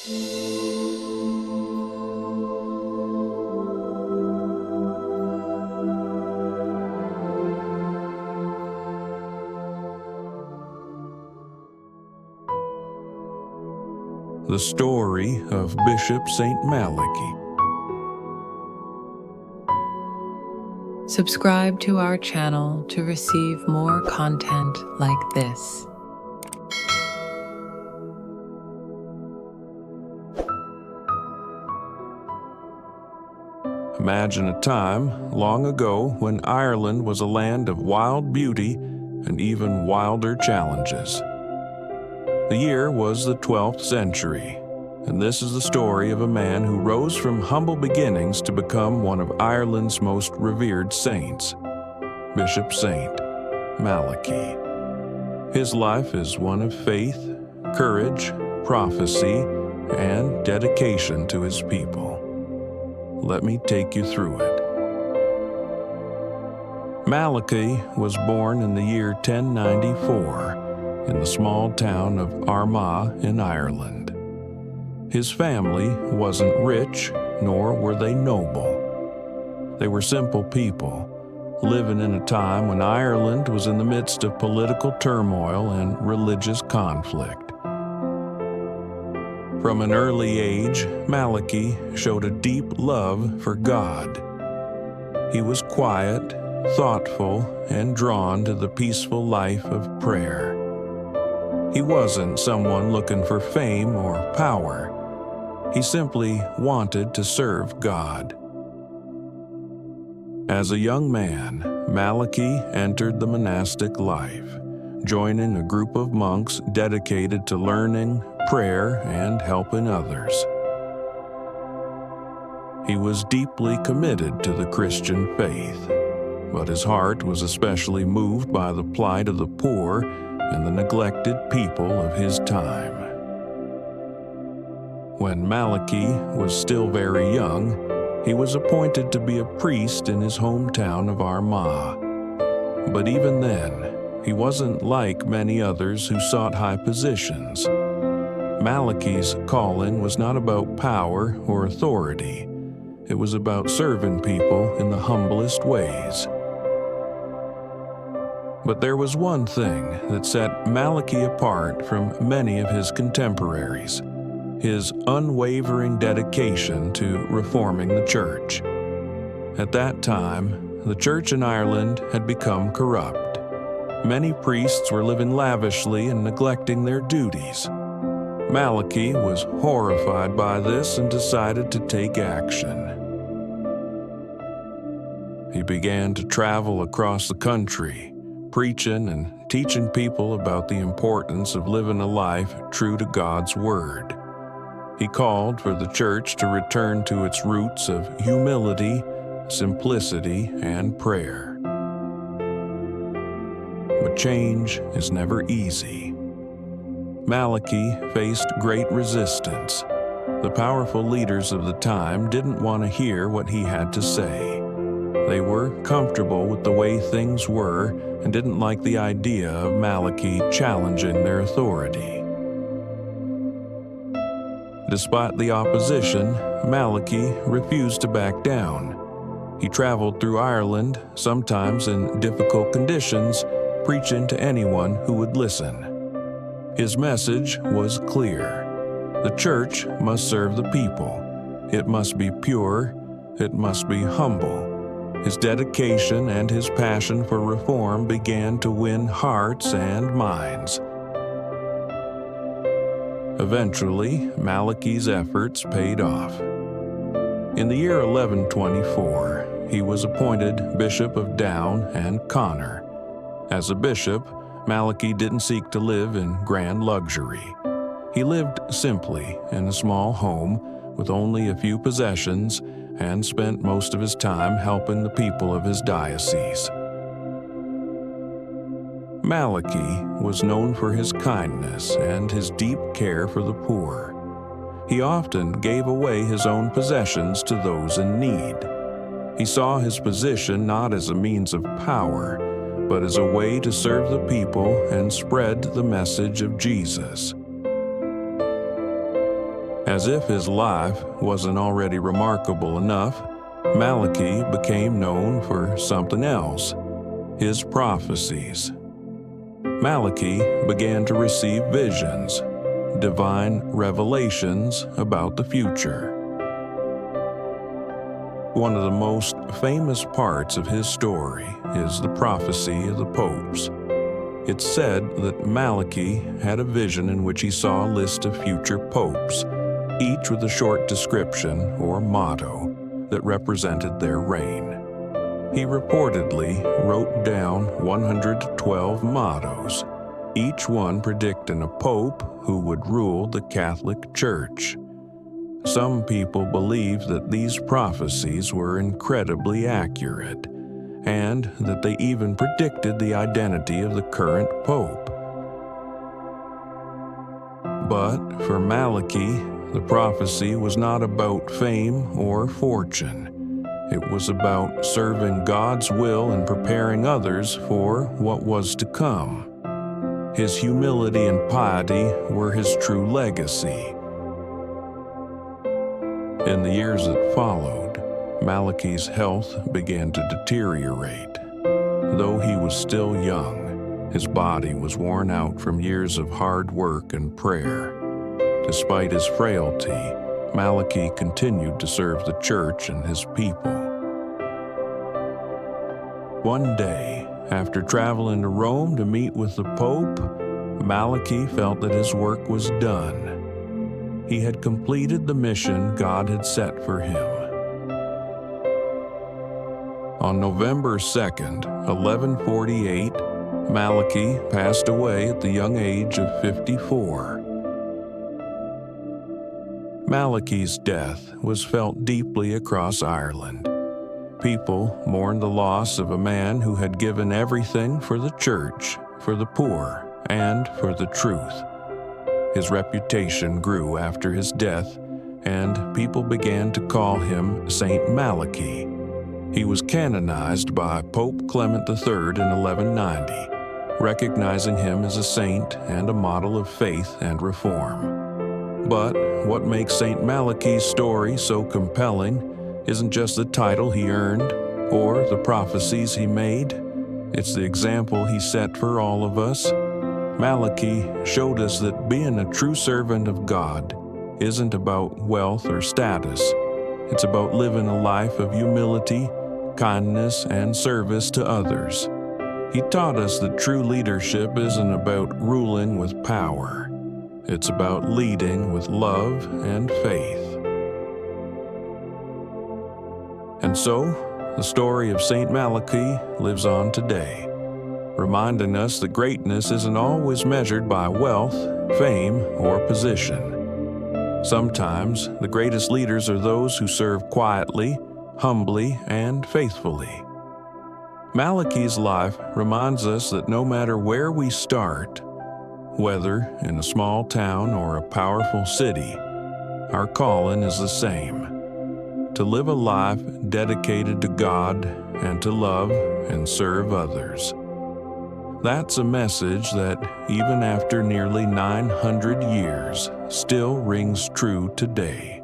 The story of Bishop St. Malachi. Subscribe to our channel to receive more content like this. Imagine a time long ago when Ireland was a land of wild beauty and even wilder challenges. The year was the 12th century, and this is the story of a man who rose from humble beginnings to become one of Ireland's most revered saints, Bishop St. Malachi. His life is one of faith, courage, prophecy, and dedication to his people. Let me take you through it. Malachi was born in the year 1094 in the small town of Armagh in Ireland. His family wasn't rich, nor were they noble. They were simple people, living in a time when Ireland was in the midst of political turmoil and religious conflict. From an early age, Malachi showed a deep love for God. He was quiet, thoughtful, and drawn to the peaceful life of prayer. He wasn't someone looking for fame or power. He simply wanted to serve God. As a young man, Malachi entered the monastic life, joining a group of monks dedicated to learning, prayer, and helping others. He was deeply committed to the Christian faith, but his heart was especially moved by the plight of the poor and the neglected people of his time. When Malachi was still very young, he was appointed to be a priest in his hometown of Armagh. But even then, he wasn't like many others who sought high positions. Malachi's calling was not about power or authority. It was about serving people in the humblest ways. But there was one thing that set Malachi apart from many of his contemporaries: his unwavering dedication to reforming the church. At that time, the church in Ireland had become corrupt. Many priests were living lavishly and neglecting their duties. Malachi was horrified by this and decided to take action. He began to travel across the country, preaching and teaching people about the importance of living a life true to God's Word. He called for the church to return to its roots of humility, simplicity, and prayer. But change is never easy. Malachi faced great resistance. The powerful leaders of the time didn't want to hear what he had to say. They were comfortable with the way things were and didn't like the idea of Malachi challenging their authority. Despite the opposition, Malachi refused to back down. He traveled through Ireland, sometimes in difficult conditions, preaching to anyone who would listen. His message was clear. The church must serve the people. It must be pure. It must be humble. His dedication and his passion for reform began to win hearts and minds. Eventually, Malachi's efforts paid off. In the year 1124, he was appointed Bishop of Down and Connor. As a bishop, Malachi didn't seek to live in grand luxury. He lived simply in a small home with only a few possessions and spent most of his time helping the people of his diocese. Malachi was known for his kindness and his deep care for the poor. He often gave away his own possessions to those in need. He saw his position not as a means of power, but as a way to serve the people and spread the message of Jesus. As if his life wasn't already remarkable enough, Malachi became known for something else: his prophecies. Malachi began to receive visions, divine revelations about the future. One of the most famous parts of his story is the prophecy of the popes. It's said that Malachi had a vision in which he saw a list of future popes, each with a short description or motto that represented their reign. He reportedly wrote down 112 mottos, each one predicting a pope who would rule the Catholic Church. Some people believe that these prophecies were incredibly accurate, and that they even predicted the identity of the current pope. But for Malachi, the prophecy was not about fame or fortune. It was about serving God's will and preparing others for what was to come. His humility and piety were his true legacy. In the years that followed, Malachi's health began to deteriorate. Though he was still young, his body was worn out from years of hard work and prayer. Despite his frailty, Malachi continued to serve the church and his people. One day, after traveling to Rome to meet with the Pope, Malachi felt that his work was done. He had completed the mission God had set for him. On November 2nd, 1148, Malachi passed away at the young age of 54. Malachi's death was felt deeply across Ireland. People mourned the loss of a man who had given everything for the church, for the poor, and for the truth. His reputation grew after his death, and people began to call him Saint Malachi. He was canonized by Pope Clement III in 1190, recognizing him as a saint and a model of faith and reform. But what makes Saint Malachi's story so compelling isn't just the title he earned or the prophecies he made. It's the example he set for all of us. Malachi showed us that being a true servant of God isn't about wealth or status. It's about living a life of humility, kindness, and service to others. He taught us that true leadership isn't about ruling with power. It's about leading with love and faith. And so, the story of Saint Malachi lives on today, reminding us that greatness isn't always measured by wealth, fame, or position. Sometimes, the greatest leaders are those who serve quietly, humbly, and faithfully. Malachi's life reminds us that no matter where we start, whether in a small town or a powerful city, our calling is the same: to live a life dedicated to God and to love and serve others. That's a message that, even after nearly 900 years, still rings true today.